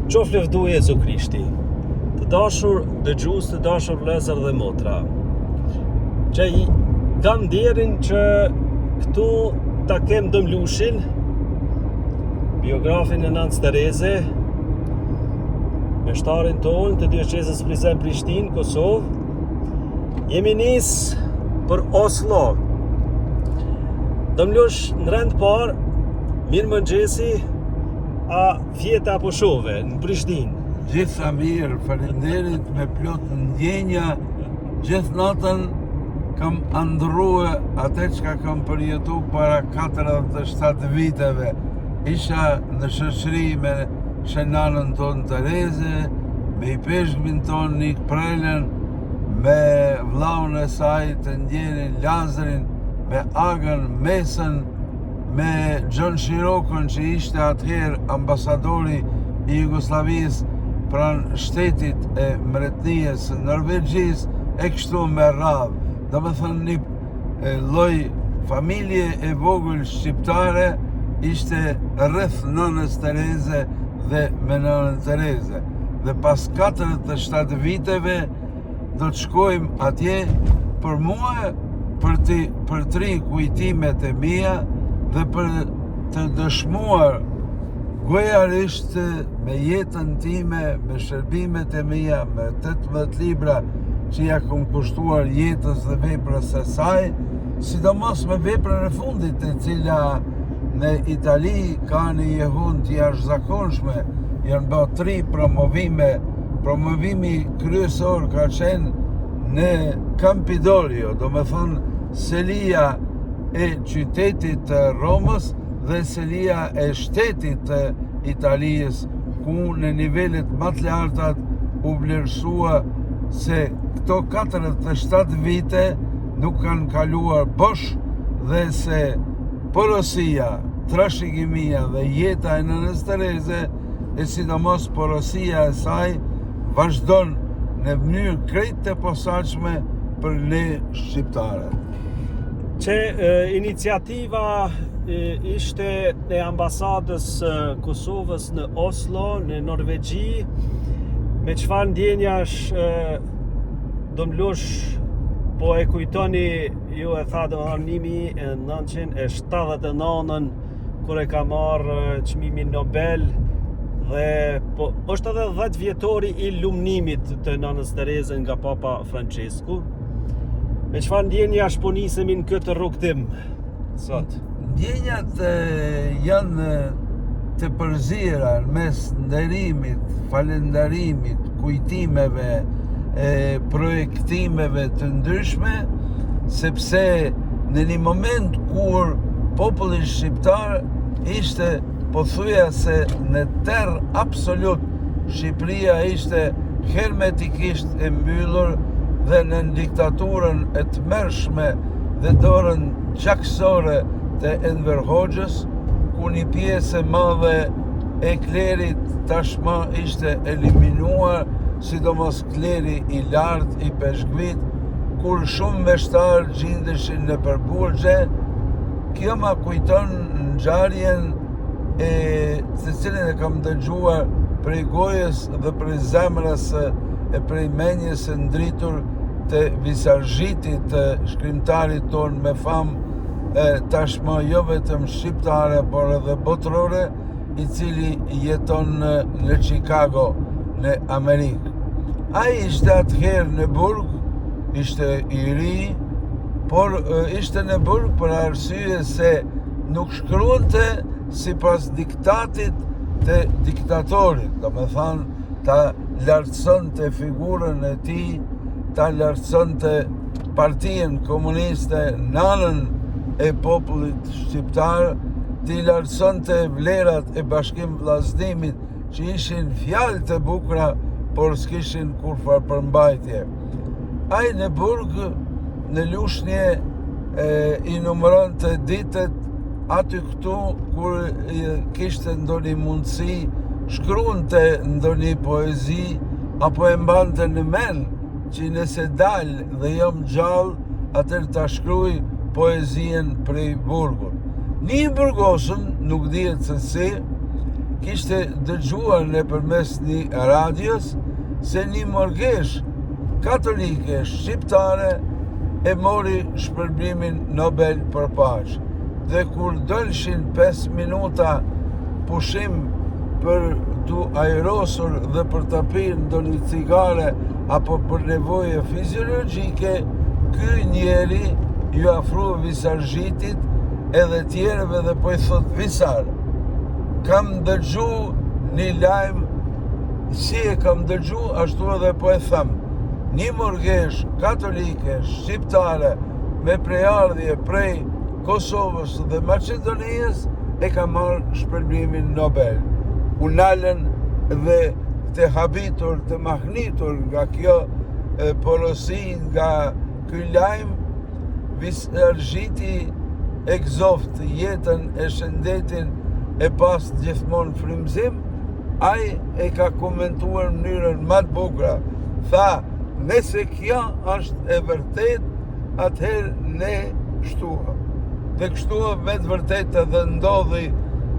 Qof lëvdu Jezu Krishti. Të dashur dëgjues, të dashur vëllezër dhe motra, që kam nderin që këtu ta kem Dëmlushin, biografin e Nanës Tereze, me shtarin tonë të diocezës Prizren Prishtinë, Kosovë. Jemi nis për Oslo. Dëmlush, në rend parë, mirë mëngjesi, a fjeta apo shove në Prishtinë? Gjitha mirë, faleminderit, me plot ndjenja. Gjithë natën kam andrua atë çka kam përjetu para 47 viteve. Isha në shoqëri me shenanën tonë Tereze, me i peshkmin tonë Nik Prelen, me vllaun e saj të ndjerin Lazarin, me Agën Mesën, me John Shirokën që ishte atëherë ambasadori i Jugosllavisë pranë shtetit e mbretërisë së Norvegjisë, e kështu me radhë. Domethënë një lloj familje e vogël shqiptare ishte rreth Nanës Tereze dhe me Nanën Tereze. Dhe pas 47 viteve do të shkojmë atje për mua për tri kujtimet e mia dhe për të dëshmuar gojarisht me jetën time, me shërbimet e mia, me 18 libra që ja kam kushtuar jetës dhe veprës së saj, sidomos me veprën e fundit, e cila në Itali ka një jehun të jashtëzakonshme. Janë bërë 3 promovime. Promovimi kryesor ka qenë në Campidoglio, do me thonë selia e qytetit të Romës dhe selia e shtetit të Italijës, ku në nivelet më të lartat u vlerësua se këto 47 vite nuk kanë kaluar bosh dhe se porosia, trashëgimia dhe jeta e Nanës Tereze, e sidomos porosia e saj, vazhdon në mënyrë krejt të posaçme për ne shqiptarët. Që iniciativa ishte e ambasadës Kosovës në Oslo, në Norvegji. Me çfarë ndjenjash Dëmlush po e kujtoni, ju e tha domethënë 1979 kur e ka marrë çmimin Nobel, dhe po është edhe 10 vjetori i lumnimit të Nanës Tereze nga Papa Francesku. Me çfarë ndjenjash po nisemi në këtë rrugtim sot? Ndjenjat janë të përzira mes nderimit, falënderimit, kujtimeve, projektimeve të ndryshme, sepse në një moment kur populli shqiptar ishte pothuajse në terr absolut, Shqipëria ishte hermetikisht e mbyllur dhe në diktaturën e tmerrshme dhe dorën gjakësore të Enver Hoxhës, ku një pjesë e madhe e klerit tashma ishte eliminuar, sidomos kleri i lartë i peshkvit, kur shumë meshtar gjindeshin në përburgje. Kjo ma kujton ngjarjen të cilën e kam dëgjuar prej gojës dhe prej zemrës e prej menjes së ndritur të Visargjitit, të shkrimtarit ton me famë tashmë jo vetëm shqiptare, por edhe botërore, i cili jeton në Chicago, në Amerikë. Ai ishte atëherë në burg, ishte i ri, por ishte në burg për arsye se nuk shkruante sipas diktatit të diktatorit, do me thënë ta lartësonte figurën e tij, ta lartësonte partinë komuniste, nanën e popullit shqiptar, t'i lartësonte vlerat e Bashkim Vllazënimit, që ishin fjalë të bukura, por s'kishin kurfar përmbajtje. Ai në burg, në lushnje, i numëronte ditët aty këtu kur kishte ndonjë mundësi, shkruante ndonjë poezi, apo e mbante në mend që nëse dal dhe jam gjallë, atëherë ta shkruaj poezien prej burgut. Një burgosën, nuk dihet se si, kishte dëgjuar nëpërmes një radios se një morgesh katolike shqiptare e mori shpërblimin Nobel për paqe. Dhe kur dolshin 5 minuta pushim për tu aerosur dhe për të pirë ndonjë cigare apo për nevoje fiziologjike, ky njeri ju afrua Visargjitit edhe tjerëve dhe po i thot: Visar, kam dëgju një lajm, si e kam dëgju, ashtu edhe po e them. Një morgesh katolike shqiptare me prejardhje prej Kosovës dhe Maqedonisë e ka marrë shpërblimin Nobel. U nalën dhe të habitur, të mahnitur nga kjo porosi, nga ky lajm, Visargjiti e gëzoft jetën e shëndetin e pas gjithmonë frymëzim. Ai e ka komentuar në mënyrën më të bukur. Tha, nëse kjo është e vërtet, atëherë ne shtuam. Dhe kështu me të vërtet edhe ndodhi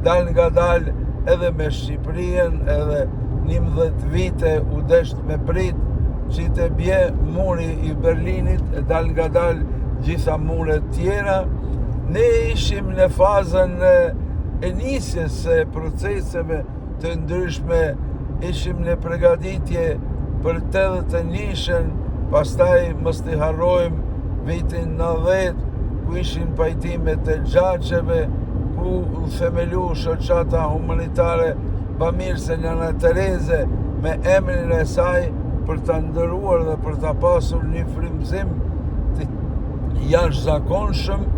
dal nga dal edhe me Shqipërinë, edhe 11 vite u desht me prit që të bje muri i Berlinit, e dal nga dal gjitha muret tjera. Ne ishim në fazën e nisjes së proceseve të ndryshme, ishim në përgatitje për 81-shën, pastaj mos t'i harrojmë vitin 90, ku ishin pajtimet e gjaçeve, ku u themelu shoqata humanitare bamirëse Nana Tereze me emrin e saj për ta ndëruar dhe për ta pasur një frymëzim të jashtëzakonshëm.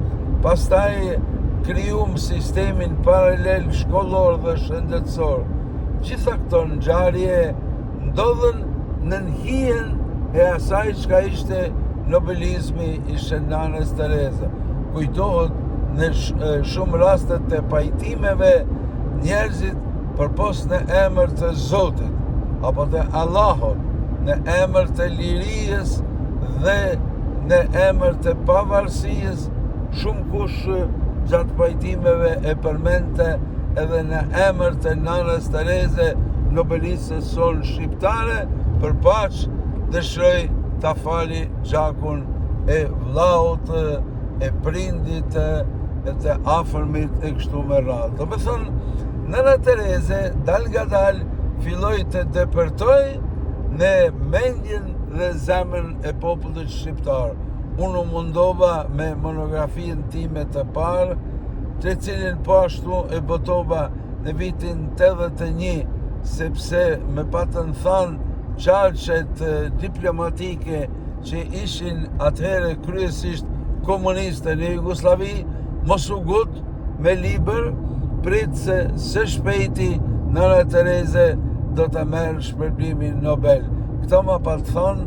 Pastaj krijuam sistemin paralel shkollor dhe shëndetësor. Gjitha këto ngjarje ndodhen në hijen e asaj çka ishte nobelizmi i Nanës Tereze. Kujtohet në shumë rastet të pajtimeve njerëzit përpos në emër të Zotit apo të Allahut, në emër të lirisë dhe në emër të pavarësisë, shumë kush gjatë pajtimeve e përmendte edhe në emër të Nanës Tereze, nobelistës sonë shqiptare, për paqë dëshiroj ta fali gjakun e vllaut, e prindit, e të afërmit e kështu me radhë. Do me thënë, Nana Tereze dal nga dal filloi të depërtoj në mendjen dhe zemrën e popullit shqiptar. Unë mundova me monografien time të parë, të cilin po ashtu e botova në vitin 81, sepse me patën thënë qarqet diplomatike që ishin atëhere kryesisht komuniste në Jugosllavi, mos u gut me libër, prit se së shpejti Nana Tereze do të merë shpërblimin Nobel. Këto ma pa të thonë,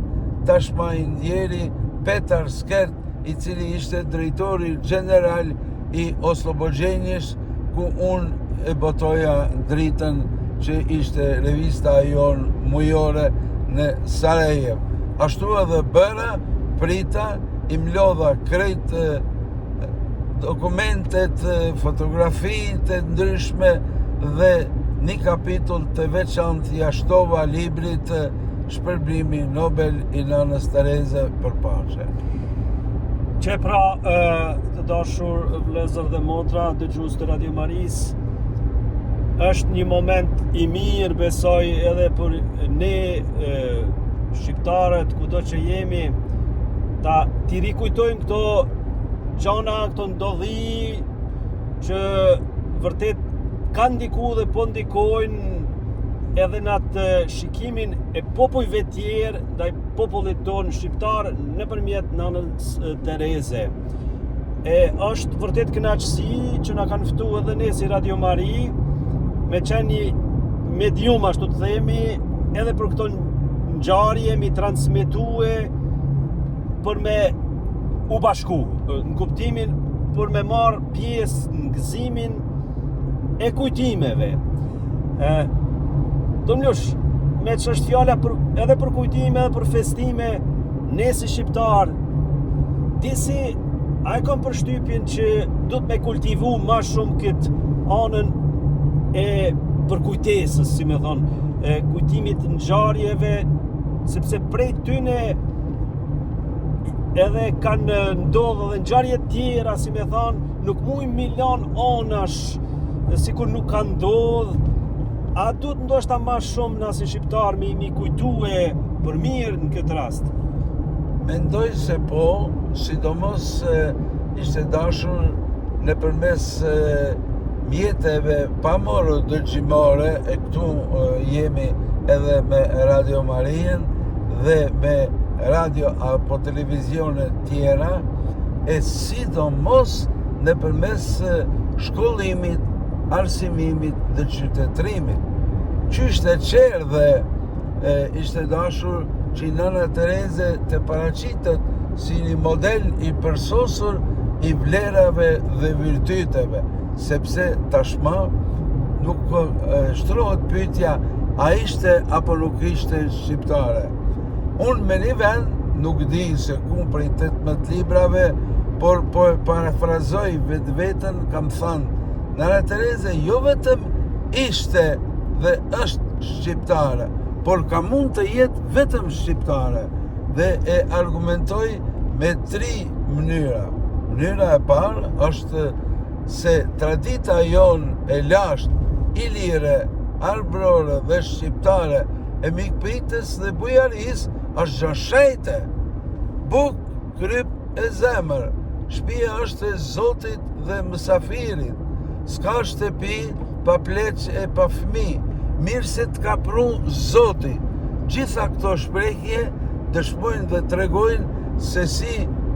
tashma i ndjeri Petar Skert, i cili ishte drejtori general i Oslobođenjes, ku unë e botoja dritën që ishte revista jonë mujore në Sarajevo. Ashtu edhe bëra, prita, i mlodha krejt dokumentet, fotografi të ndryshme dhe një kapitull të veçantë jashtova librit Shpërblimi Nobel i Nanës Tereze për paqe. Që pra, të dashur vëllezër dhe motra, dëgjues të Radio Maris, është një moment i mirë, besoj edhe për ne shqiptarët, kudo që jemi, t'i rikujtojmë këto gjana, këto ndodhi që vërtet kanë ndiku dhe po ndikojnë edhe në atë shikimin e popujve tjerë ndaj popullit tonë shqiptar nëpërmjet Nanës Tereze. Është vërtet kënaqësi që na kanë ftuar edhe ne si Radio Mari me qenë një medium, ashtu të themi, edhe për këto ngjarje mi transmetue për me u bashku, në kuptimin për me marrë pjesë në gëzimin e kujtimeve. Domnjush, me që është fjala edhe për kujtime, edhe për festime, ne si shqiptar, disi, a e kam përshtypjen që du të me kultivu ma shumë këtë anën e për kujtesës, si me thonë, kujtimit ngjarjeve, sepse prej tyne edhe kanë ndodhur edhe ngjarje tjera, si me thonë, nuk muj milion onash, sikur nuk ka ndodhur. A duhet ndoshta më shumë na si shqiptar mi kujtue për mirë në këtë rast? Mendoj se po, sidomos ishte dashur nëpërmes mjeteve pamorë dëgjimore, e këtu jemi edhe me Radio Marien dhe me radio apo televizione tjera, e sidomos nëpërmes shkollimit, arsimimit dhe qytetërimit. Qysh të qerë dhe ishte dashur që Nana Tereze të paraqitet si një model i përsosur i vlerave dhe virtyteve, sepse tashma nuk shtrohet pyetja a ishte apo nuk ishte shqiptare. Unë me një vend nuk di se ku prej 18 librave, por po e parafrazoj vetveten, kam thënë Nana Tereze jo vetëm ishte dhe është shqiptare, por ka mund të jetë vetëm shqiptare, dhe e argumentoj me 3 mënyra. Mënyra e parë është se tradita jonë e lashtë, ilire, arbrore dhe shqiptare e mikpritës dhe bujaris është gjashejte, buk, kryp e zemër, shtëpia është e Zotit dhe mësafirit, s'ka shtëpi pa pleq e pa fëmijë, mirë se të ka pru Zoti. Gjitha këto shprehje dëshmojnë dhe tregojnë se si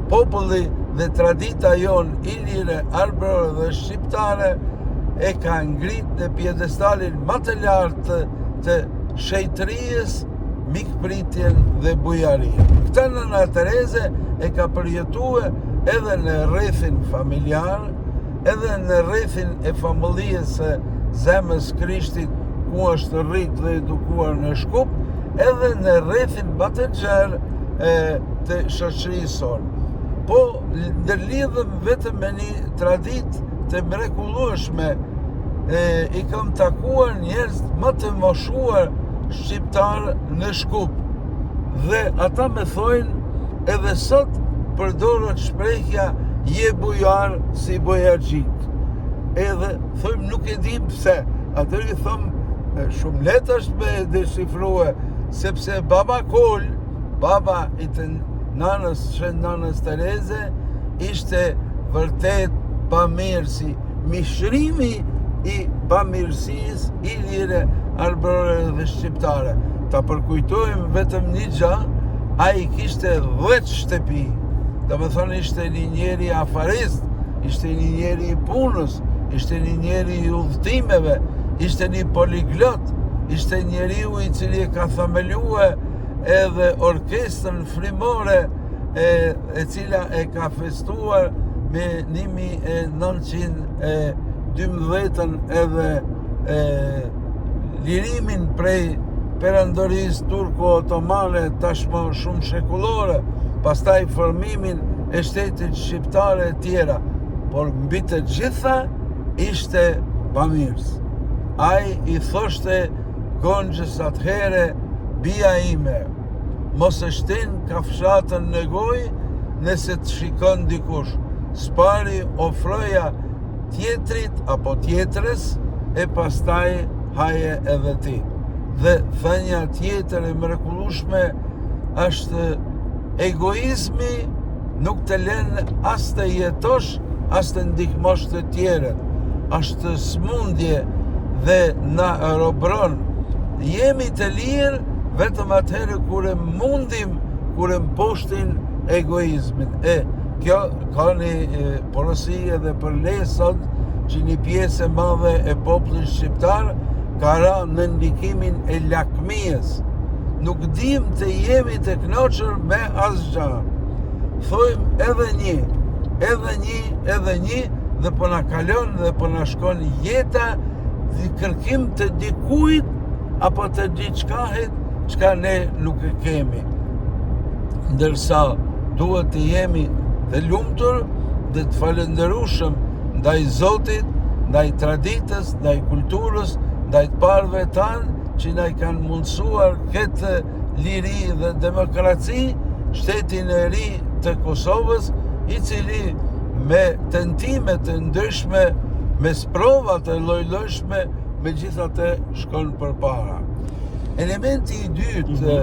populli dhe tradita jonë ilire, arbrore dhe shqiptare e ka ngrit në pjedestalin më të lartë të shejtërijës, mikpritjen dhe bujarien. Këta Nana Tereze e ka përjetue edhe në rrethin familjar, edhe në rrethin e familjes së Zemrës Krishtit, ku është rrit dhe edukuar në Shkup, edhe në rrethin më të gjerë të shoqërisë sonë. Po ndërlidhem vetëm me një traditë të mrekullueshme, i kam takuar njerëz më të moshuar shqiptar në Shkup, dhe ata më thojnë edhe sot përdoret shprehja je bujar si bojaxhik. Edhe thojmë nuk e dim pse, atër i thëmë shumë letë është me deshifrue, sepse baba Kol, baba i të nanës Tereze, ishte vërtet pamirësi, mishrimi i pamirësisë ilire, arbrore dhe shqiptare. Ta përkujtojmë vetëm një gjë, ai kishte 10 shtëpi. Do me thonë ishte një njeri afarist, ishte një njeri i punës, ishte një njeri i udhëtimeve, ishte një poliglot, ishte njeriu i cili e ka themelue edhe orkestrën frimore, e cila e ka festuar me 1912 edhe lirimin prej perandorisë turko-otomane tashmë shumë shekullore, pastaj formimin e shtetit shqiptare e tjera, por mbi të gjitha ishte pamirës. Ai i thoshte Gonxhës atëhere, bia ime, mos e shtin kafshatën në gojë nëse të shikon dikush, s'pari ofroja tjetrit apo tjetrës, e pastaj haje edhe ti. Dhe thënia tjetër e mrekullueshme është egoizmi nuk të lënë as të jetosh, as të ndihmosh të tjerët. Është smundje dhe na robron. Jemi të lirë vetëm atëherë kur e mundim, kur e mposhtin egoizmin. Kjo ka një porosi edhe për ne sot, që një pjesë e madhe e popullit shqiptar ka ra në ndikimin e lakmisë. Nuk dim të jemi të kënaqur me asgjë. Thojmë edhe një, dhe po na kalon dhe po na shkon jeta dhe kërkim të dikujt apo të diçkahet çka ne nuk e kemi. Ndërsa duhet të jemi të lumtur dhe të falënderueshëm ndaj Zotit, ndaj traditës, ndaj kulturës ndaj të parëve tanë që na i kanë mundësuar këtë liri dhe demokraci, shtetin e ri të Kosovës, i cili me tentime të ndryshme, me sprova të lloj-llojshme, megjithatë shkon përpara. Elementi i dytë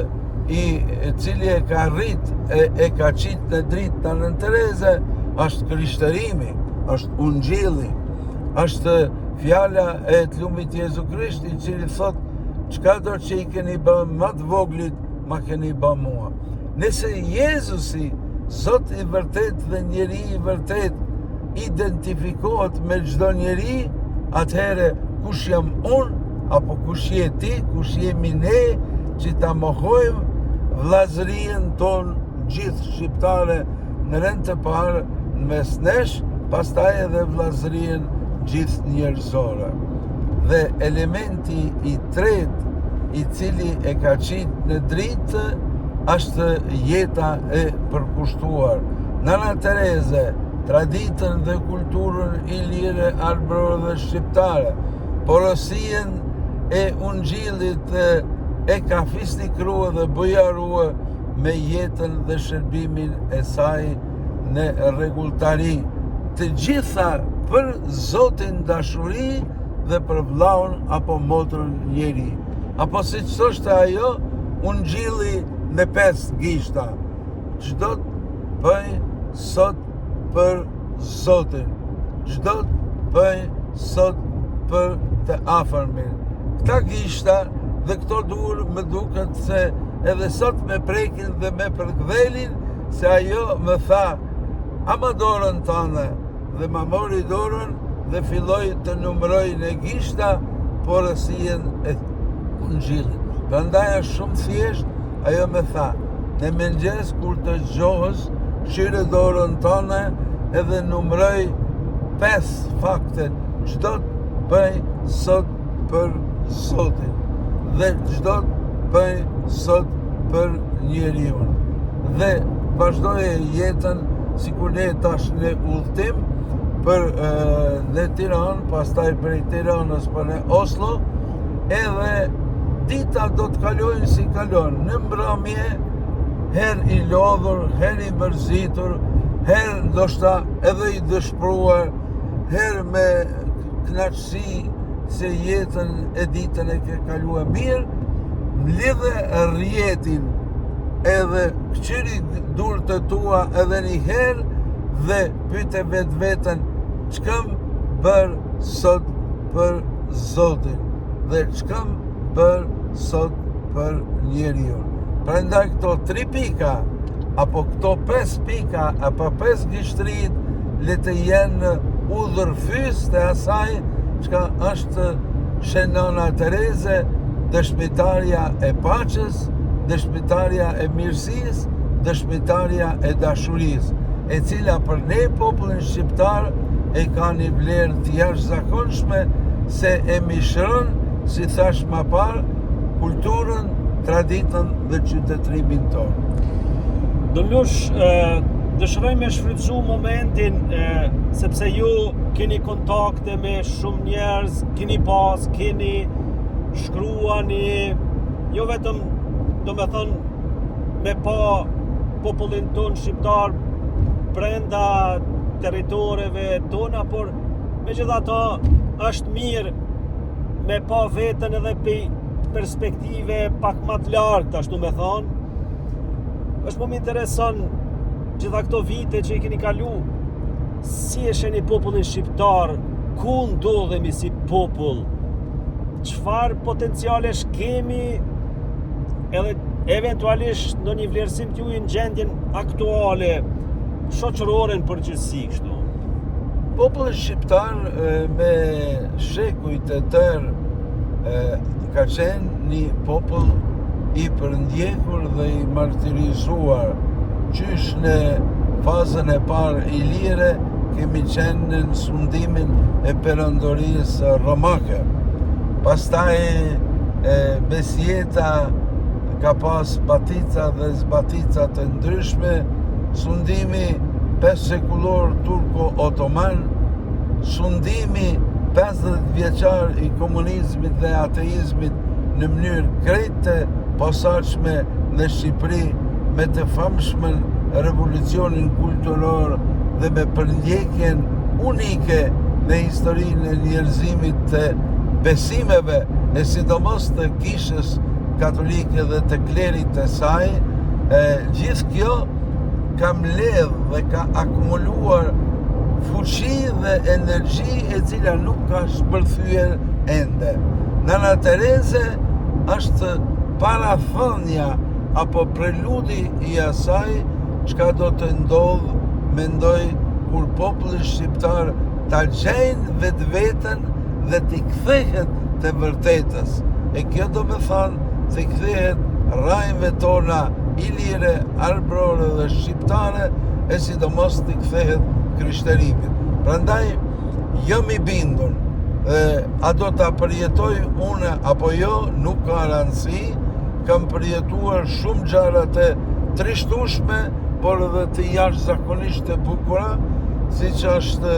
i cili e ka qit në dritë në Nën Tereze është krishterimi, është ungjilli, është fjala e të lumit Jezu Krisht, i cili thot çka do që i keni bë më të voglit, ma keni bë mua. Nëse Jezusi, Zot i vërtet dhe njeri i vërtet, identifikohet me çdo njeri, atëherë kush jam unë, apo kush je ti, kush jemi ne, që ta mohojmë vllazërinë tonë gjithë shqiptare në rend të parë në mes nesh, pastaj edhe vllazërinë gjithë njerëzore. Dhe elementi i tretë, i cili e ka qit në dritë, është jeta e përkushtuar. Nana Tereze, traditën dhe kulturën ilire, arbrore dhe shqiptare, porosien e ungjillit e ka fisnikrua dhe bëjarua me jetën dhe shërbimin e saj në rregulltari. Të gjitha për Zotin dashuri dhe për vllaun apo motrën njeri. Apo siç thoshte ajo, ungjilli me 5 gishta. Çdo të bëj sot për Zotin. Çdo të bëj sot për të afërmin. Këta gishta dhe këto duhur më duket se edhe sot me prekin dhe me përkdhelin, se ajo më tha, ama dorën tënde, dhe ma mori dorën dhe filloi të numëroj në gishta porosien e ungjillit. Prandaj është shumë thjesht, ajo më tha, në mëngjes kur të zgjohesh, shire dorën tënde edhe numëroj 5 fakte, çdo të bëj sot për Zotin dhe çdo të bëj sot për njeriu. Dhe vazhdoje jetën sikur ne tash në udhtim për në Tiranë, pastaj prej Tiranës për në Oslo, edhe dita do të kalojnë si kalon, në mbrëmje, her i lodhur, her i mërzitur, her ndoshta edhe i dëshpëruar, her me kënaqësi se jetën e ditën e ke kaluar mirë, mlidhe rjetin edhe këqyri durët e tua edhe një herë dhe pyete vetveten ç'kam bër sot për Zotin dhe ç'kam bër sot për njeriu. Prandaj këto 3 pika apo këto 5 pika apo 5 gishtrit le të jenë udhërfys të asaj çka është Nana Tereze, dëshmitarja e paqes, dëshmitarja e mirësisë, dëshmitarja e dashurisë, e cila për ne popullin shqiptar e ka një vlerë të jashtëzakonshme se e mishron, si thash më parë, kulturën, traditën dhe qytetrimin tonë. Donush, dëshiroj me shfrytëzu momentin sepse ju keni kontakte me shumë njerëz, keni shkruani, jo vetëm do me thënë me pa popullin tonë shqiptar brenda territoreve tona, por megjithatë është mirë me pa veten edhe perspektive pak më të lartë, ashtu me thonë. Është më intereson gjitha këto vite që i keni kalu, si e sheni popullin shqiptar, ku ndodhemi si popull, çfarë potencialesh kemi, edhe eventualisht në një vlerësim të juaj në gjendjen aktuale, shoqërore në përgjithësi kështu. Populli shqiptar me shekujt e tërë ka qenë një popull i përndjekur dhe i martirizuar, qysh në fazën e parë ilire kemi qenë në sundimin e perandorisë romake. Pastaj besjeta ka pas batica dhe zbatica të ndryshme, sundimi pesekullor turko-otoman, sundimi 50 vjeçar i komunizmit dhe ateizmit në mënyrë krejt të posaçme në Shqipëri me të famshmën revolucionin kulturor dhe me përndjekjen unike në historinë e njerëzimit të besimeve e sidomos të kishës katolike dhe të klerit të saj, gjithë kjo ka mbledh dhe ka akumuluar fuqi dhe energji e cila nuk ka shpërthyer ende. Nana Tereze është parathënia apo preludi i asaj çka do të ndodh, mendoj, kur populli shqiptar ta gjejnë vetveten dhe t'i kthehet të vërtetës. E kjo do me thënë t'i kthehet rrajve tona ilire, arbrore dhe shqiptare, e sidomos t'i kthehet krishterimit. Prandaj, jam i bindur, a do t'a përjetoj une apo jo, nuk ka rëndësi, kam përjetuar shumë gjëra të trishtueshme, por edhe të jashtëzakonisht të bukura, siç është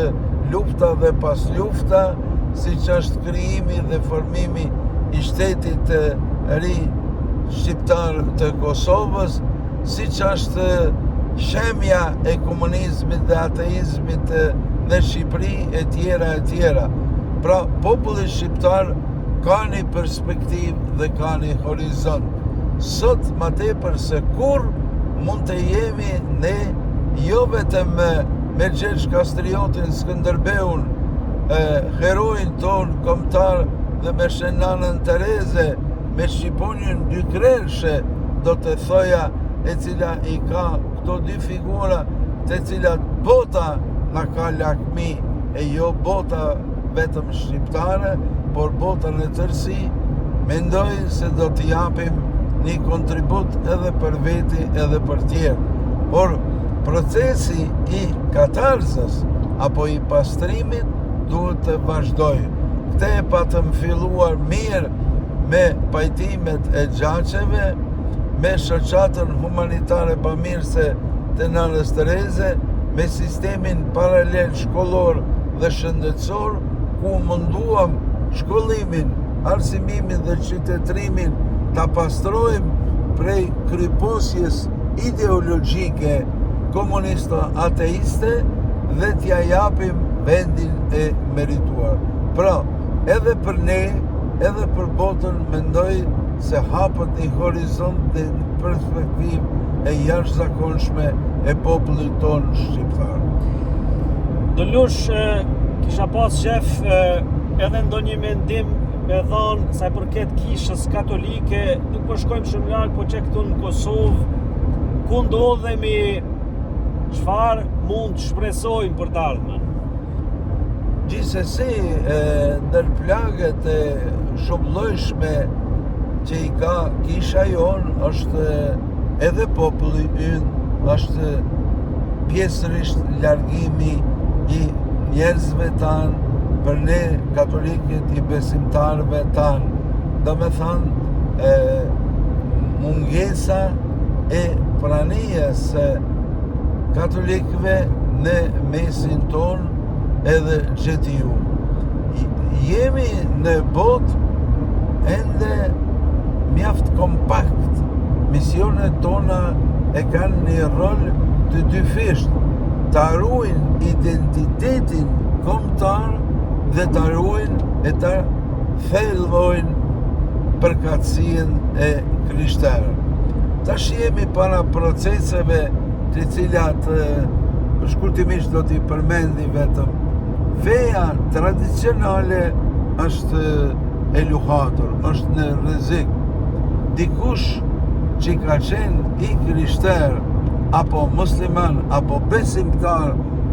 lufta dhe pas lufta, siç është krijimi dhe formimi i shtetit të ri shqiptar të Kosovës, siç është shemja e komunizmit dhe ateizmit në Shqipëri e tjera. Pra, populli shqiptar ka një perspektivë dhe ka një horizont. Sot, ma tepër se kur, mund të jemi ne jo vetëm me Gjergj Kastriotin, Skënderbeun, herojin ton kombëtar dhe me Shenanën Tereze, me Shqiponjën Dykrelshe, do të thoja, e cila i ka këto dy figura të cilat bota na ka lakmi, e jo bota vetëm shqiptare, por bota në tërësi, mendoj se do t'i japim një kontribut edhe për veti edhe për tjerë. Por procesi i katarzës apo i pastrimit duhet të vazhdojë. Këtë e patëm filluar mirë me pajtimet e gjaçeve, me shoqatën humanitare bamirëse të Nanës Tereze, me sistemin paralel shkollor dhe shëndetësor, ku munduam shkollimin, arsimimin dhe qytetrimin ta pastrojmë prej kryposjes ideologjike komunisto-ateiste dhe t'ja japim vendin e merituar. Pra, edhe për ne, edhe për botën, mendoj se hapët një horizont dhe një perspektivë e jashtëzakonshme e popullit tonë shqiptar. Do lush, kisha pas shef edhe ndonjë mendim me dhanë sa i përket kishës katolike, nuk po shkojmë shumë larg, po që këtu në Kosovë, ku ndodhemi, çfarë mund të shpresojmë për të ardhmen? Gjithsesi, ndër plagët e shumëllojshme që i ka kisha jonë, është edhe populli ynë, është pjesërisht largimi i njerëzve tanë për ne katolikët, i besimtarëve tanë. Do me thënë, mungesa e pranijes katolikëve në mesin tonë edhe gjetiu. Jemi në botë ende mjaft kompakt. Misionet tona e kanë një rol të dyfisht, të ruajnë identitetin kombëtar dhe të ruajnë e të thellojnë përkatësinë e krishterë. Tash jemi para proceseve të cilat shkurtimisht do t'i përmendi vetëm. Feja tradicionale është e luhatur, është në rrezik. Dikush që ka qenë i krishter, apo musliman, apo besimtar,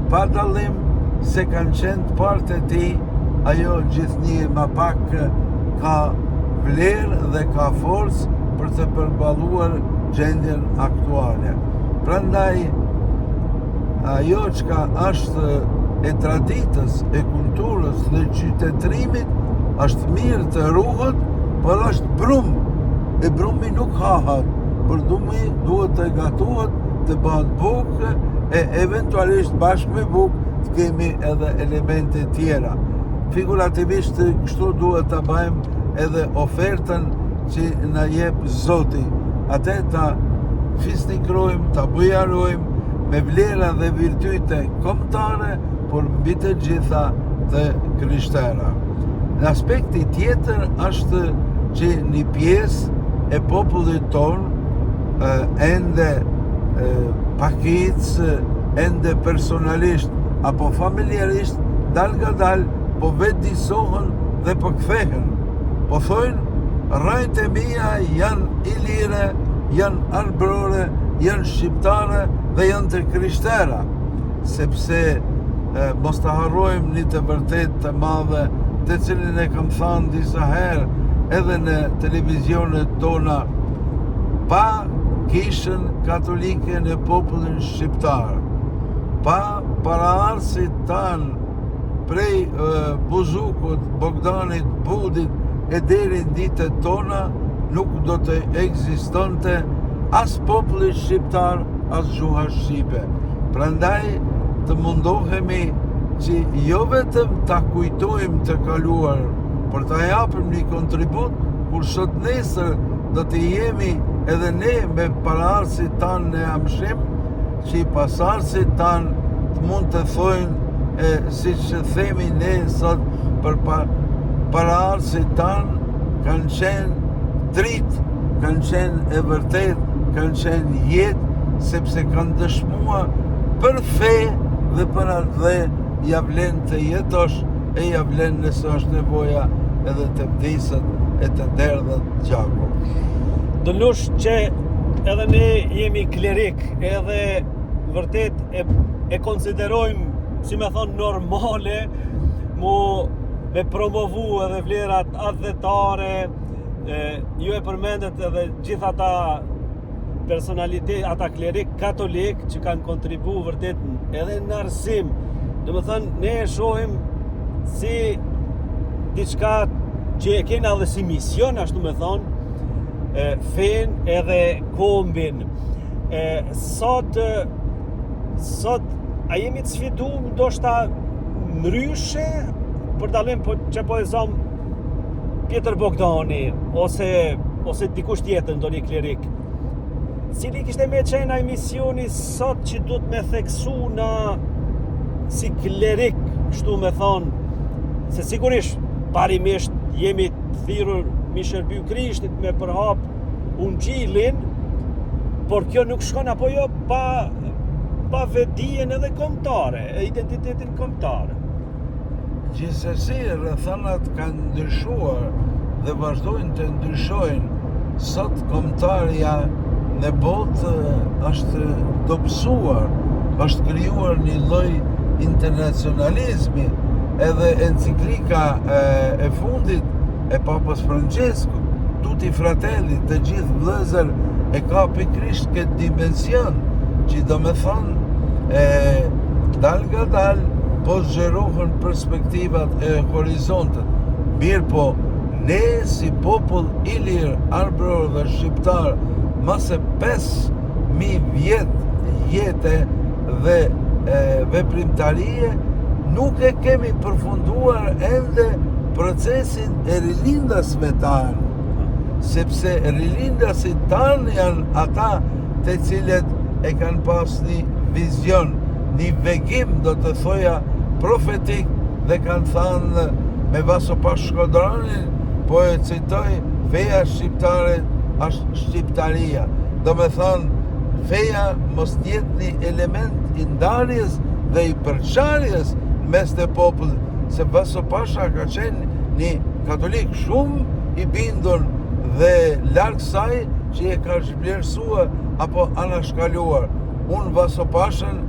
pa dallim se kanë qenë të partë e ti, ajo gjithnjë më pak ka vlerë dhe ka forcë për të përballuar gjendjen aktuale. Prandaj, ajo çka është e traditës, e kulturës dhe qytetrimit, është mirë të ruhet, por është brum. E brumi nuk hahet, por brumi duhet të gatuhet, të bëhet bukë, e eventualisht bashkë me bukë të kemi edhe elemente tjera. figurativisht kështu duhet ta bëjmë edhe ofertën që na jep Zoti. Atë ta fisnikrojmë, ta bujarojmë me vlera dhe virtyte kombëtare, por mbi të gjitha të krishtera. Në aspekti tjetër është që një pjesë e popullit ton ende pakicë, ende personalisht apo familjarisht dal nga dal po vetëdijsohen dhe po kthehen. Po thojnë rrajt e mia janë ilire, janë arbrore, janë shqiptare dhe janë të krishtera, sepse mos të harrojmë një të vërtet të madhe, të cilin e kam thënë disa herë edhe në televizionet tona, pa kishën katolike në popullin shqiptar, pa paraardhësit tanë prej Buzukut, Bogdanit, Budit e deri në ditët tona, nuk do të ekzistonte as populli shqiptar, as gjuha shqipe. Prandaj të mundohemi që jo vetëm ta kujtojmë të kaluar, por ta japim një kontribut, kur sot nesër do të jemi edhe ne me paraardhësit tanë në amshim, që i pasardhësit tanë të mund të thojnë siç që themi ne sot për paraardhësit tanë, kanë qenë dritë, kanë qenë e vërtet, kanë qenë jetë, sepse kanë dëshmuar për fe dhe për atë dhe ja vlen të jetosh e ja vlen nëse është nevoja edhe të vdesët e të derdhët gjaku. Dënush që edhe ne jemi klerik, edhe vërtet e konsiderojmë, si me thonë, normale me promovu edhe vlerat adhetare, ju e përmendet edhe gjitha ata personalitet, ata klerik katolik që kanë kontribu vërtet edhe në arsim. Dhe më thënë, ne e shohim si diçka që e kena dhe si mision, ashtu me thonë, fen edhe kombin. Sot a jemi të sfidum ndoshta ndryshe për dalim që po e zom Pjetër Bogdani ose dikush tjetër ndonjë klerik. Cili kishte me qenë ai misioni sot që duhet me theksu na si klerik, kështu me thonë, se sigurisht parimisht jemi të thirrur mi shërby Krishtit me përhap ungjillin, por kjo nuk shkon apo jo pa vetdijen edhe kombëtare, identitetin kombëtar. Gjithsesi, rrethanat kanë ndryshuar dhe vazhdojnë të ndryshojnë. Sot kombëtarja në botë është dobësuar, është krijuar një lloj internacionalizmi, edhe enciklika e fundit e Papës Francesku, Tutti Fratelli, të gjithë vëllezër, e ka pikërisht këtë dimension, që do me thonë dal nga dal po zgjerohen perspektivat e horizontet. Mirë po, ne si popull ilir, arbror dhe shqiptar, mase 5.000 vjet jete dhe veprimtarie, nuk e kemi përfunduar ende procesin e rilindasve tanë, sepse rilindasit tanë janë ata të cilët e kanë pas një vizion, një vegim, do të thoja, profetik, dhe kanë thënë me Vasopas Shkodranin, po e citoj, feja shqiptare është shqiptaria. Do me thënë, feja mos tjetë një element i ndarjes dhe i përçarjes mes të popullit, se Vasopasha ka qenë një katolik shumë i bindur dhe larg saj që e ka zhvlerësuar apo anashkaluar. Unë Vasopashën,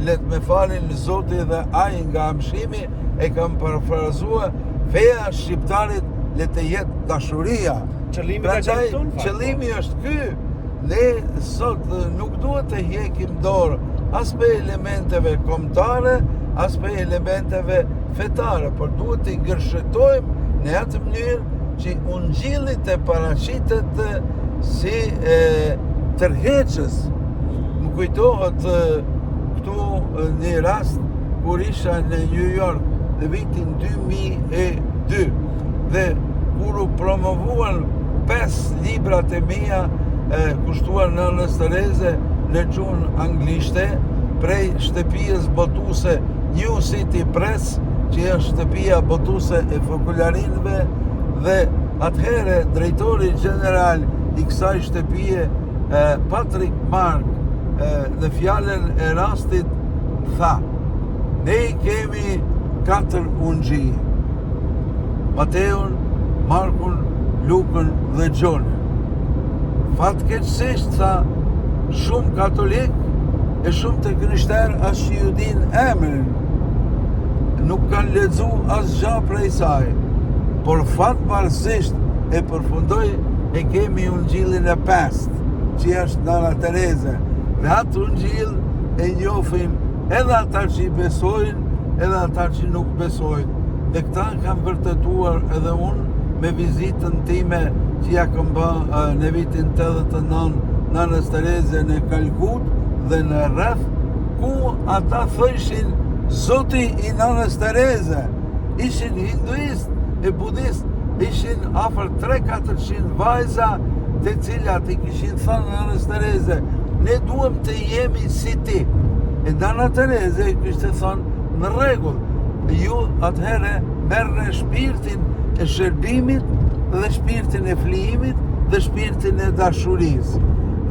let me falin Zoti dhe ai nga amshimi, e kam parafrazuar, feja shqiptarit le të jetë dashuria. Qëllimi është ky. Ne sot nuk duhet të hekim dorë as për elementeve kombëtare, as për elementeve fetare, por duhet të gërshetojmë në atë mënyrë që ungjilli të paraqitet si tërheqës. Më kujtohet këtu një rast kur isha në New York në vitin 2002 dhe kur u promovuan 5 librat e mia kushtuar nënës Tereze në gjuhën anglishte prej shtëpisë botuese New City Press, që është shtëpia botuese e fokularinëve, dhe atëherë drejtori general i kësaj shtëpie, Patrick Mark, në fjalën e rastit tha: ne kemi 4 ungjij, Mateun, Markun, Lukën dhe Gjonin. Fatkeqësisht, tha, shumë katolik e shumë të krishterë as që ju din emrin, nuk kanë lexu asgjë prej saj, por fatbarësisht e përfundoi e kemi ungjillin e pestë, që është Nana Tereze, dhe atë ungjill e njohin edhe ata që i besojnë, edhe ata që nuk besojnë. Dhe këta kam vërtetuar edhe unë me vizitën time që ja kam bërë në vitin 89 Nanës Tereze në Kalkut dhe në rreth, ku ata thëshin Zoti i Nanës Tereze. Ishin hinduist e budist, ishin afër 300-400 vajza të cilat i kishin thënë Nanës Tereze: ne duhem të jemi si ti. E Nana Tereze kishte thënë: në rregull, ju atëherë merrni shpirtin e shërbimit dhe shpirtin e flijimit dhe shpirtin e dashurisë.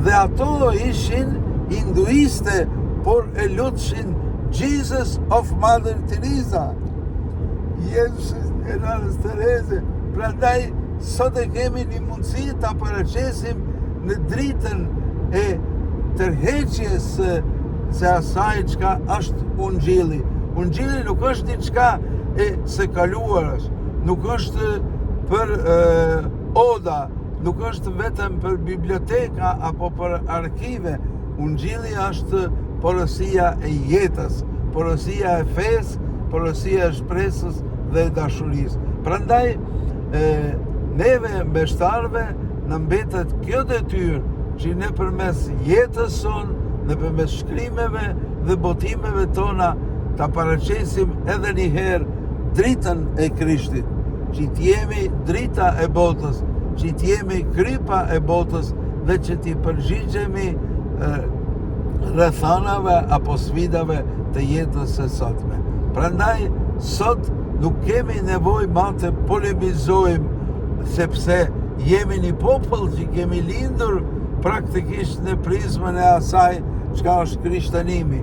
Dhe ato ishin hinduiste, por e lutshin Jesus of Mother Teresa, Jezusin e Nanës Tereze. Prandaj sot e kemi një mundësi ta paraqesim në dritën e tërheqjes se asaj çka është ungjilli. Ungjilli nuk është diçka e së kaluarës, nuk është për oda, nuk është vetëm për biblioteka apo për arkive. Ungjilli është porosia e jetës, porosia e fesë, porosia e shpresës dhe dashurisë. Prandaj neve mbeshtarve në mbetet kjo detyrë që nëpërmes jetës sonë, nëpërmes shkrimeve dhe botimeve tona ta paraqesim edhe një herë dritën e Krishtit, që t'jemi drita e botës, që t'jemi krypa e botës dhe që t'i përgjigjemi rrethanave apo sfidave të jetës së sotme. Prandaj sot nuk kemi nevojë ma të polemizojmë, sepse jemi një popull që kemi lindur praktikisht në prizmën e asaj çka është krishterimi.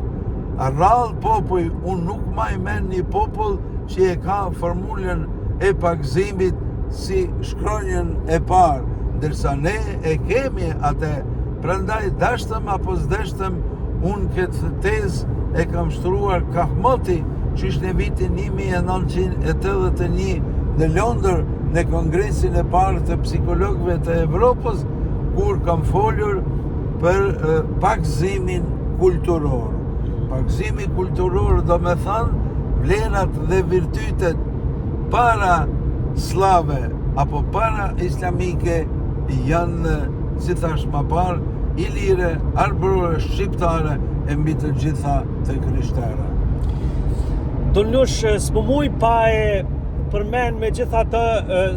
Rrallë popull, unë nuk ma i men një popull që e ka formulën e pagëzimit si shkronjën e parë, ndërsa ne e kemi atë. Prandaj dashtëm apo s'dashtëm, unë këtë tezë e kam shtruar Kahmoti, që ishtë në vitin 1981 në Londër, në kongresin e parë të psikologëve të Evropës, kur kam folur për pagëzimin kulturor. Pagëzimi kulturor do me thënë vlerat dhe virtytet para slave apo para islamike janë, si thash më parë, ilire, arbrore, shqiptare e mbi të gjitha të krishtere. Donush, s'po muj pa e përmen me gjitha të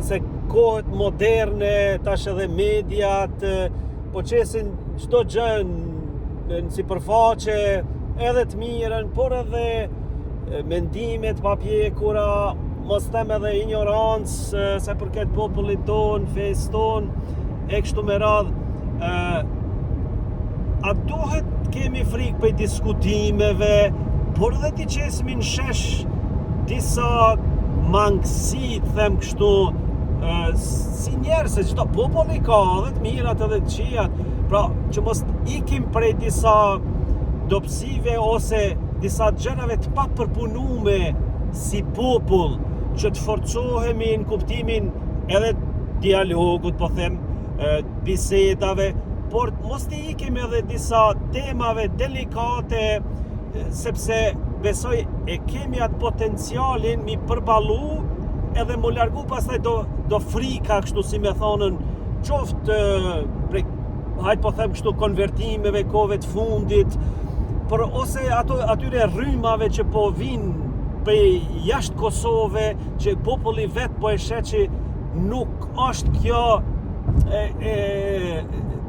se kohët moderne, tash edhe mediat, po qesin çdo gjë në sipërfaqe, edhe të mirën, por edhe mendimet papjekura, mos them edhe ignorancë se përket popullit ton, fesë ton, e kështu me radhë. A duhet kemi frikë për diskutimeve, por edhe ti qesmi në shesh disa mangësi, them kështu, si njerë, se çdo populli ka edhe të mirat edhe të këqijat, pra që mos ikim prej disa dobësive ose disa gjërave të papërpunume si popull, që të forcohemi në kuptimin edhe dialogut, po them, bisedave, por mos të ikim edhe disa temave delikate, sepse besoj e kemi atë potencialin mi përballu edhe mu largu pastaj do frika, kështu si me thonën, qoftë hajt po them kështu konvertimeve, kohëve të fundit, por ose atyre rrymave që po vinë prej jashtë Kosove, që populli vetë po e sheh që nuk është kjo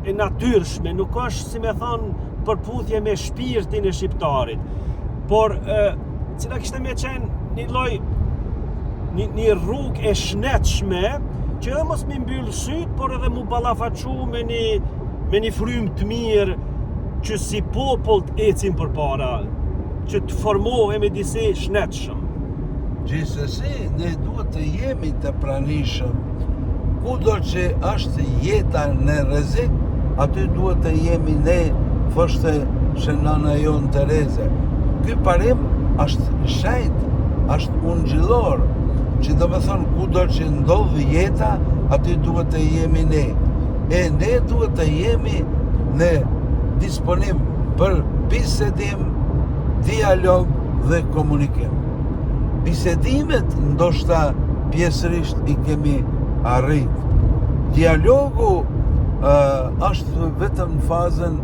e natyrshme, nuk është, si me thonë, përputhje me shpirtin e shqiptarit. Por, cila kishte me qenë një lloj, një rrugë e shnetshme, që edhe mos mi mbyll syt, por edhe mu ballafaqu me një frymë të mirë, që si popull të ecim përpara, që të formohemi disi shnetshëm. Gjithsesi, ne duhet të jemi të pranishëm. Kudo që është jeta në rrezik, aty duhet të jemi ne, thoshte Shënana jon Tereze. Ky parim është shajt, është ungjillor, që do me thonë kudo që ndodh jeta, aty duhet të jemi ne. E ne duhet të jemi në disponim për bisedim, dialog dhe komunikim. Bisedimet ndoshta pjesërisht i kemi arrit. Dialogu është vetëm në fazën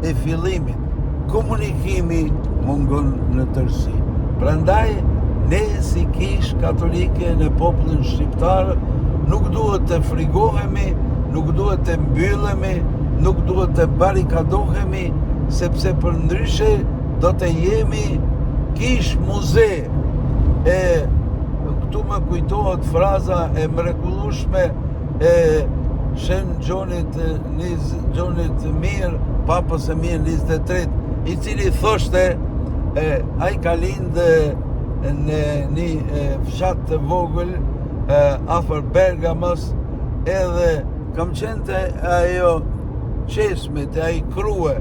e fillimit. Komunikimi mungon në tërësi. Prandaj, ne si Kishë Katolike në popullin shqiptar nuk duhet të frigohemi, nuk duhet të mbyllemi, nuk duhet të barikadohemi, sepse për ndryshe do të jemi Kishë muze. E këtu më kujtohet fraza e mrekullueshme e Shën Gjonit mirë, papës e mirë 23, i cili thoshte ai ka lindë në një fshat të vogël afër Bergamos, edhe kam qenë ajo qesme të ai krue,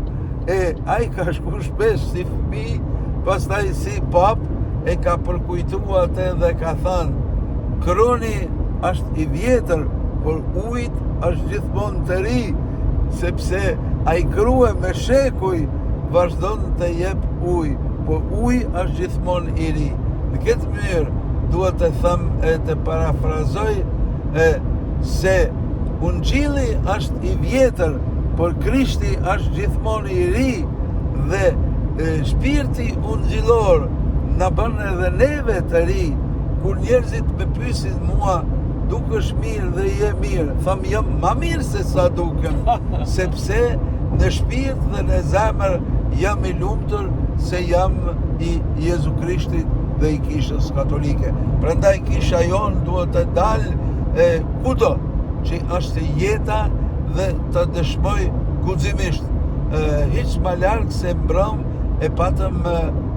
e ai ka shku shpesh si fëmijë, pastaj si pap e ka përkujtuar atë dhe ka thënë, kroni është i vjetër, por ujit është gjithmonë të ri, sepse ai krue me shekuj vazhdon të jep ujë, por uji është gjithmonë i ri. Në këtë mënyrë duhet të them e të parafrazoj se ungjilli është i vjetër, por Krishti është gjithmonë i ri, dhe shpirti ungjillor na bën edhe neve të ri. Kur njerëzit me pyesin mua, dukesh mirë dhe je mirë, tham jam ma mirë se sa dukem, sepse në shpirt dhe në zemër jam i lumtur se jam i Jezu Krishtit dhe i Kishës Katolike. Prandaj Kisha jon duhet të dalë kudo që është jeta dhe të dëshmoj guximisht. Hiç më larg se mbrëm e patëm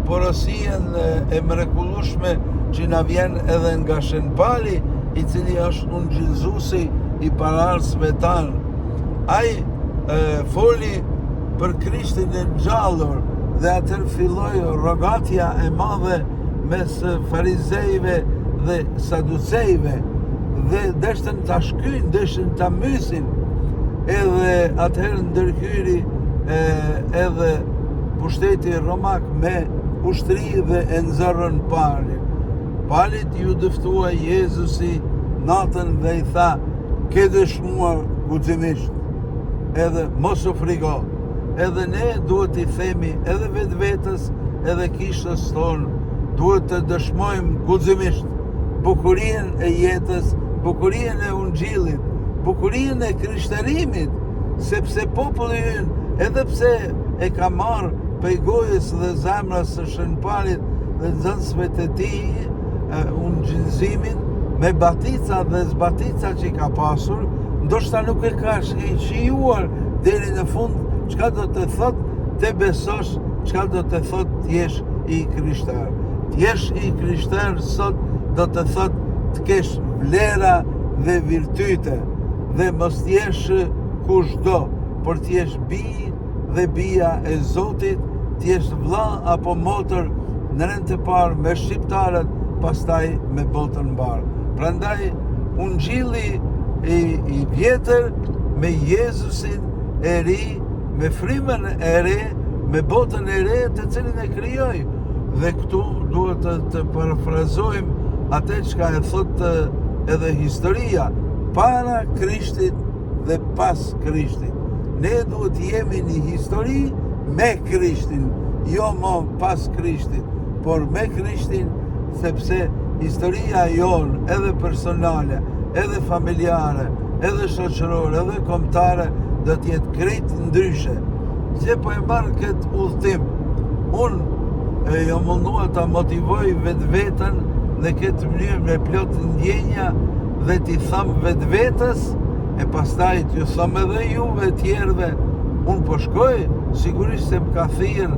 porosien e mrekullueshme që na vjen edhe nga Shën Pali, i cili është ungjillëzuesi i paraardhësve tanë. Ai foli për Krishtin e ngjallur dhe atër filloi rogatja e madhe mes farizejve dhe saducejve, dhe deshtën ta shkyjnë, deshtën ta mysin, edhe atëherë ndërhyri edhe pushteti romak me ushtri dhe e nxorën Palin. Palit ju dëftua Jezusi natën dhe i tha, ke dëshmuar guximisht, edhe mos u frigo. Edhe ne duhet i themi edhe vetvetes, edhe Kishës tonë, duhet të dëshmojmë guximisht bukurinë e jetës, bukurinë e ungjillit, bukurinë e krishterimit, sepse populli ynë, edhe pse e ka marrë prej gojës dhe zemrës së Shën Palit dhe nxënësve të tij ungjillëzimin, me batica dhe zbatica që ka pasur, ndoshta nuk e ka shijuar deri në fund çka do të thot të besosh, çka do të thot t'jesh i krishter. T'jesh i krishter sot do të thot të kesh vlera dhe virtyte, dhe mos t'jesh kushdo, por t'jesh bij dhe bija e Zotit, t'jesh vlla apo motër në rend të parë me shqiptarët, pastaj me botën mbar. Prandaj ungjilli i vjetër me Jezusin e ri, me frymën e re, me botën e re të cilin e krijoi. Dhe këtu duhet të parafrazojmë atë çka e thot edhe historia, para Krishtit dhe pas Krishtit. Ne duhet jemi një histori me Krishtin, jo më pas Krishtit, por me Krishtin, sepse historia jonë, edhe personale, edhe familjare, edhe shoqërore, edhe kombëtare, do t'jetë krejt ndryshe. Se po e marrë këtë udhëtim, unë jam mundua ta motivoj vetveten në këtë mënyrë me plot ndjenja dhe t'i tham vetvetes, e pastaj t'ju tham edhe juve tjerëve, unë po shkoj, sigurisht se më ka thirrë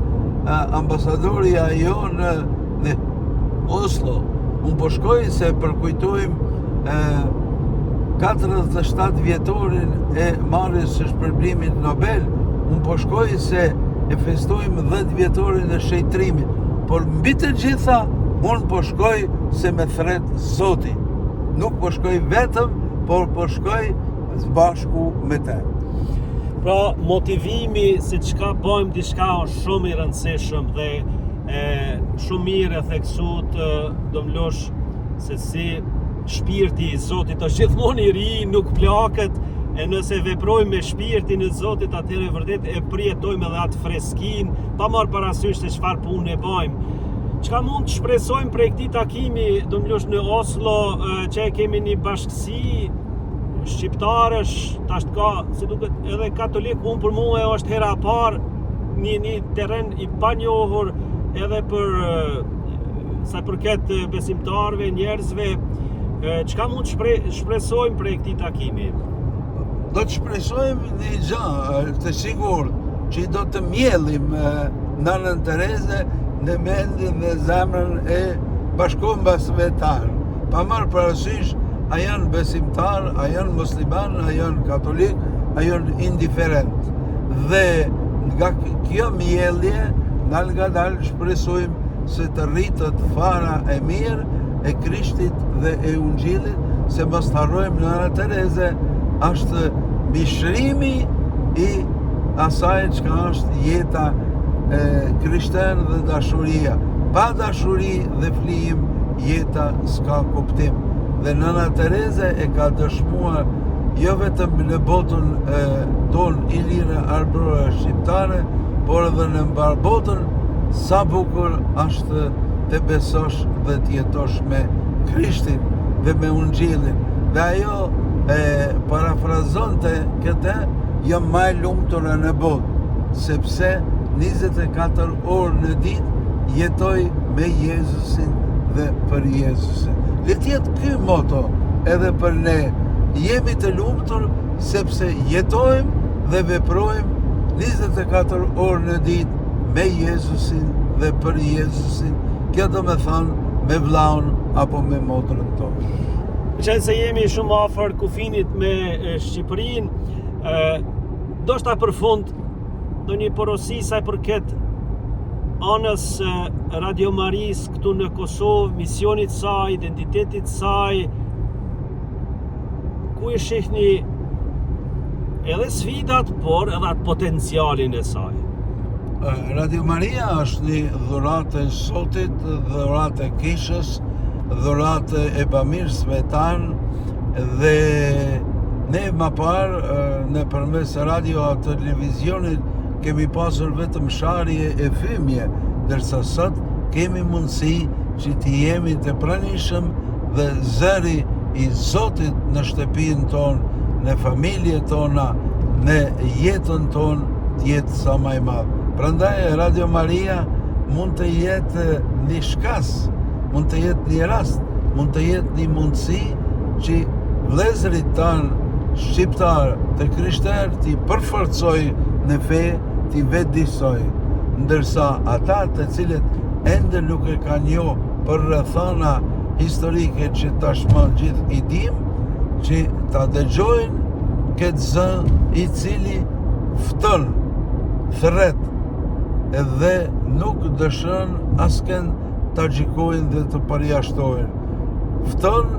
ambasadori ajo në Oslo. Unë po shkoj se përkujtojmë 47 vjetorin e marrjes së shpërblimit Nobel. Unë po shkoj se e festojmë 10 vjetorin e shejtrimit. Por mbi të gjitha, unë po shkoj se me thret Zoti. Nuk po shkoj vetëm, por po shkoj bashku me te. Pra, motivimi se çka bëjmë diçka është shumë i rëndësishëm dhe shumë mirë e theksut do m'losh se si shpirti i Zotit është gjithmonë i ri, nuk plaket, e nëse veprojmë me shpirtin e Zotit, atëherë vërtet e përjetojmë edhe atë freskin, pa marrë parasysh se çfarë punë e bëjmë. Çka mund të shpresojmë prej këtij takimi, do m'losh në Oslo, që kemi një bashkësi shqiptarësh, tash ka, se duket edhe katolik, unë për mua është hera e parë një terren i panjohur edhe për sa përket besimtarëve, njerëzve. Çka mund të shpresojmë prej këtij takimi? Do të shpresojmë një gjë, të sigurt, që do të mjellim Nanën Tereze në mendjen dhe zemrën e bashkombësve tanë. Pa marrë parasysh a janë besimtar, a janë musliman, a janë katolik, a janë indiferent. Dhe nga kjo mjellje, dal nga dal shpresojmë se të rritët fara e mirë e Krishtit dhe e Ungjillit, se mos të harrojmë Nana Tereze është bishrimi i asaj çka është jeta krishterë dhe dashuria. Pa dashuri dhe flijim, jeta s'ka kuptim. Dhe Nana Tereze e ka dëshmuar jo vetëm në botën tonë ilire arbrore shqiptare, por edhe në mbar botën, sa bukur është të besosh dhe të jetosh me Krishtin dhe me Ungjillin. Dhe ajo parafrazonte këtë, jam më e lumtur në botë, sepse 24 orë në ditë jetoj me Jezusin dhe për Jezusin. Le të jetë ky moto edhe për ne. Jemi të lumtur sepse jetojmë dhe veprojmë 24 orë në ditë me Jezusin dhe për Jezusin. Kjo do me thënë me vllaun apo me motrën tonë. Qenë se jemi shumë afër kufinit me Shqipërinë, ndoshta për fund do një porosi sa i përket anës Radio Maris këtu në Kosovë, misionit saj, identitetit saj, ku e shihni edhe sfidat, por edhe atë potencialin e saj. Radio Maria është një dhuratë e Zotit, dhuratë e kishës, dhuratë e bamirësve tanë, dhe ne më parë në përmes radio a televizionit kemi pasur vetëm sharje e fëmije, ndërsa sot kemi mundësi që të jemi të pranishëm dhe zëri i Zotit në shtëpinë tonë, në familje tona, në jetën tonë të jetë sa më e madh. Prandaj Radio Maria mund të jetë një shkas, mund të jetë një rast, mund të jetë një mundësi që vëllezërit tanë shqiptar të krishterë t'i përforcoj në fe, t'i vetëdijsoj, ndërsa ata të cilët ende nuk e kanë njohë për rrethana historike që tashmë gjithë i dimë, që ta dëgjojnë këtë zë i cili fton, thret, edhe nuk dëshën asken ta gjikojnë dhe të përjashtojnë. Fton,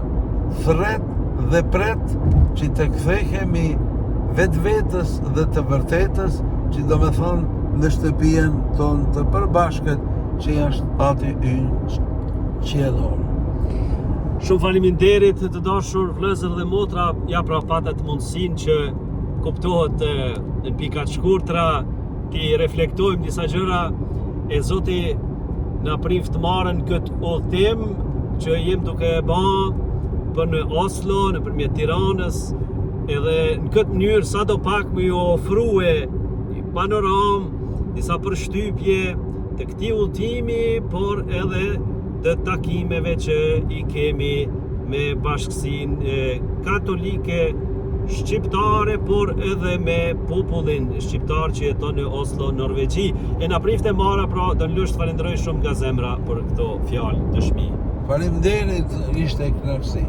thret dhe pret që të kthehemi vetvetes dhe të vërtetës, që do me thonë në shtëpien tonë të përbashkët që është ati ynë qiellor. Shumë faleminderit të dashur vëllezër dhe motra, ja pra patët mundësinë që kuptohet në pika të shkurtra, ti reflektojmë disa gjëra, e Zoti na prift marrën këtë udhëtim që jem duke e ba për në Oslo, në përmjet Tiranës, edhe në këtë mënyrë sa do pak më ju ofrue një panoram, disa përshtypje të këtij udhëtimi, por edhe të takimeve që i kemi me bashkësinë katolike shqiptare, por edhe me popullin shqiptar që jeton në Oslo, Norvegji. E na prifte Mara, pra do në lusht falenderoj shumë nga zemra për këto fjalë dëshmi. Faleminderit, ishte kënaqësi.